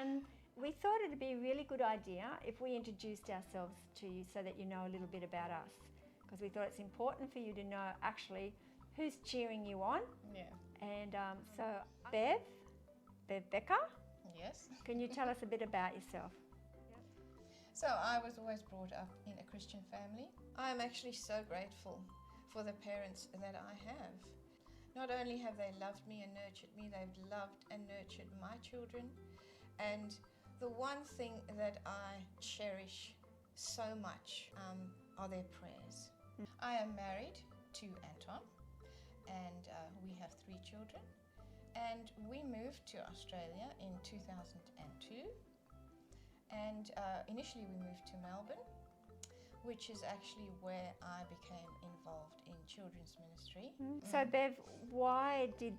And we thought it'd be a really good idea if we introduced ourselves to you so that you know a little bit about us. Because we thought it's important for you to know actually who's cheering you on. Yeah. And so, Bev Becker, Yes. can you tell us a bit about yourself? So I was always brought up in a Christian family. I'm actually so grateful for the parents that I have. Not only have they loved me and nurtured me, they've loved and nurtured my children. And the one thing that I cherish so much are their prayers. I am married to Anton, and we have 3 children. And we moved to Australia in 2002. And initially we moved to Melbourne, which is actually where I became involved in children's ministry. So Bev, why did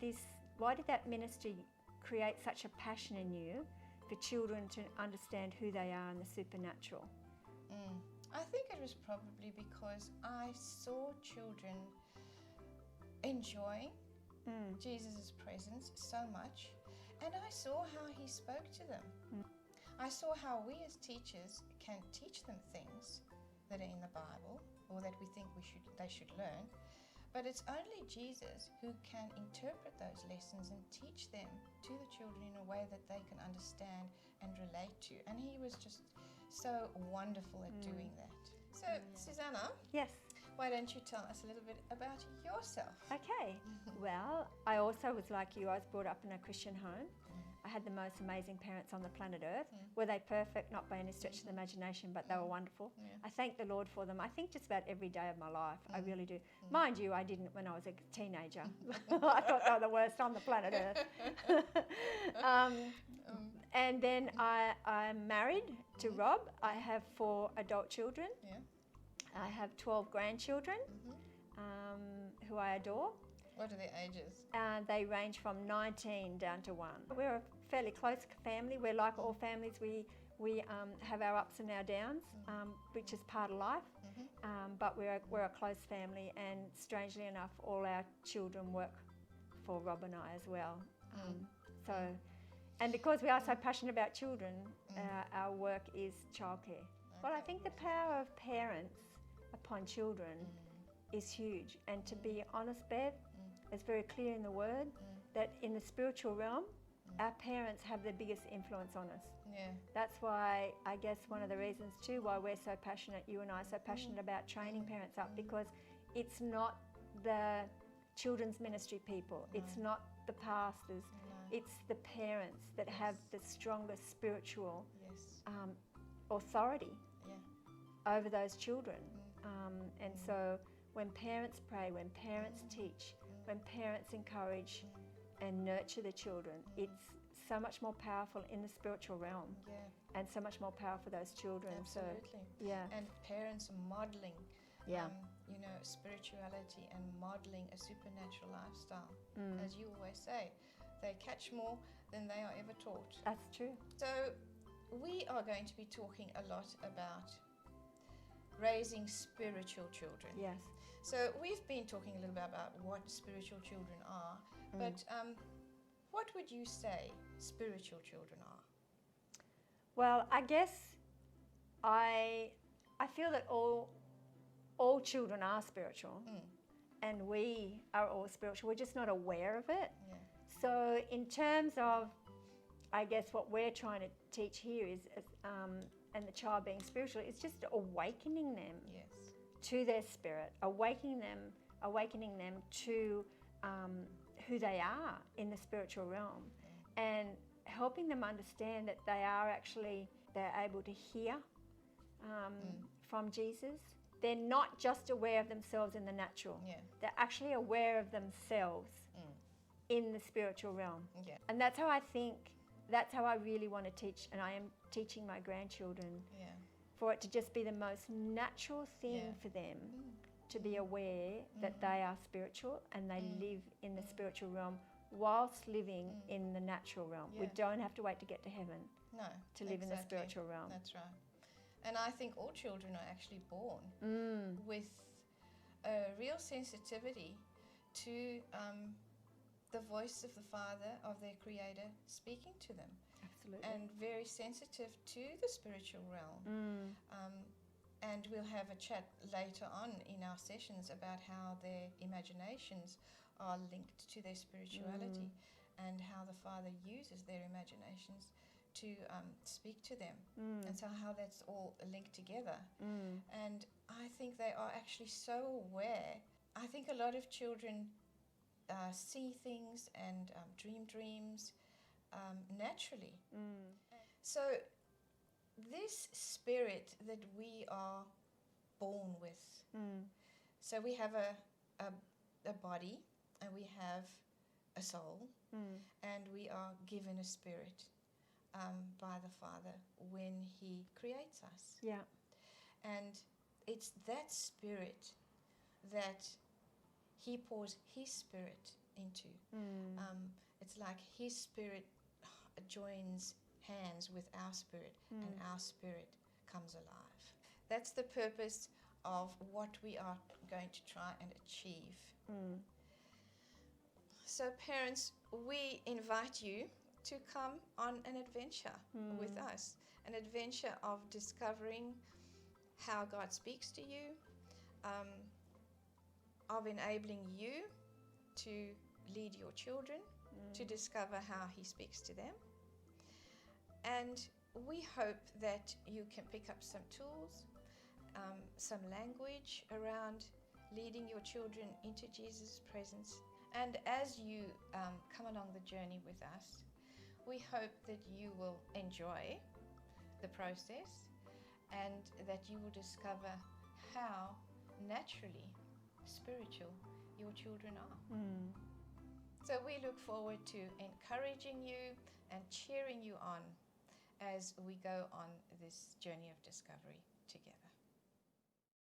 that ministry create such a passion in you for children to understand who they are in the supernatural? I think it was probably because I saw children enjoying Jesus' presence so much, and I saw how he spoke to them. I saw how we as teachers can teach them things that are in the Bible or that we think they should learn, but it's only Jesus who can interpret those lessons and teach them to the children in a way that they can understand and relate to. And he was just so wonderful at doing that. So, Susanna, Yes. why don't you tell us a little bit about yourself? Okay. Well, I also was like you. I was brought up in a Christian home. I had the most amazing parents on the planet Earth. Were they perfect? Not by any stretch of the imagination, but they were wonderful. Yeah. I thank the Lord for them. I think just about every day of my life. I really do. Mind you, I didn't when I was a teenager. I thought they were the worst on the planet Earth. And then I'm married to Rob. I have 4 adult children. Yeah. I have 12 grandchildren who I adore. What are their ages? They range from 19 down to 1. We're a fairly close family. We're like all families. We have our ups and our downs, which is part of life. But we're a close family, and strangely enough, all our children work for Rob and I as well. And because we are so passionate about children, our work is childcare. But I think the power of parents upon children is huge. And to be honest, Bev, it's very clear in the Word that in the spiritual realm, our parents have the biggest influence on us. Yeah. That's why, I guess, one of the reasons too why we're so passionate, you and I are so passionate about training parents up, because it's not the children's ministry people, it's not the pastors, it's the parents that have the strongest spiritual authority over those children. And so when parents pray, when parents teach, when parents encourage and nurture the children, it's so much more powerful in the spiritual realm, and so much more powerful for those children. Absolutely. So, And parents modeling, spirituality and modeling a supernatural lifestyle. As you always say, they catch more than they are ever taught. That's true. So we are going to be talking a lot about raising spiritual children. Yes. So we've been talking a little bit about what spiritual children are, but what would you say spiritual children are? Well, I guess I feel that all children are spiritual, and we are all spiritual. We're just not aware of it. Yeah. So in terms of, I guess, what we're trying to teach here is, and the child being spiritual, it's just awakening them to their spirit, awakening them to who they are in the spiritual realm, and helping them understand that they're able to hear from Jesus. They're not just aware of themselves in the natural. They're actually aware of themselves in the spiritual realm. And that's how I really want to teach, and I am teaching my grandchildren for it to just be the most natural thing for them to be aware that they are spiritual and they live in the spiritual realm whilst living in the natural realm. We don't have to wait to get to heaven to live in the spiritual realm. That's right. And I think all children are actually born with a real sensitivity to the voice of the Father, of their Creator, speaking to them. Absolutely. and very sensitive to the spiritual realm. And we'll have a chat later on in our sessions about how their imaginations are linked to their spirituality and how the Father uses their imaginations to speak to them. And so how that's all linked together. And I think they are actually so aware. I think a lot of children see things and dream dreams naturally. So this spirit that we are born with, so we have a body and we have a soul, and we are given a spirit by the Father when He creates us. Yeah. And it's that spirit that He pours His spirit into. It's like His spirit joins hands with our spirit, and our spirit comes alive. That's the purpose of what we are going to try and achieve. So parents, we invite you to come on an adventure with us, an adventure of discovering how God speaks to you, of enabling you to lead your children, to discover how He speaks to them. And we hope that you can pick up some tools, some language around leading your children into Jesus' presence. And as you come along the journey with us, we hope that you will enjoy the process and that you will discover how naturally spiritual your children are. So we look forward to encouraging you and cheering you on as we go on this journey of discovery together.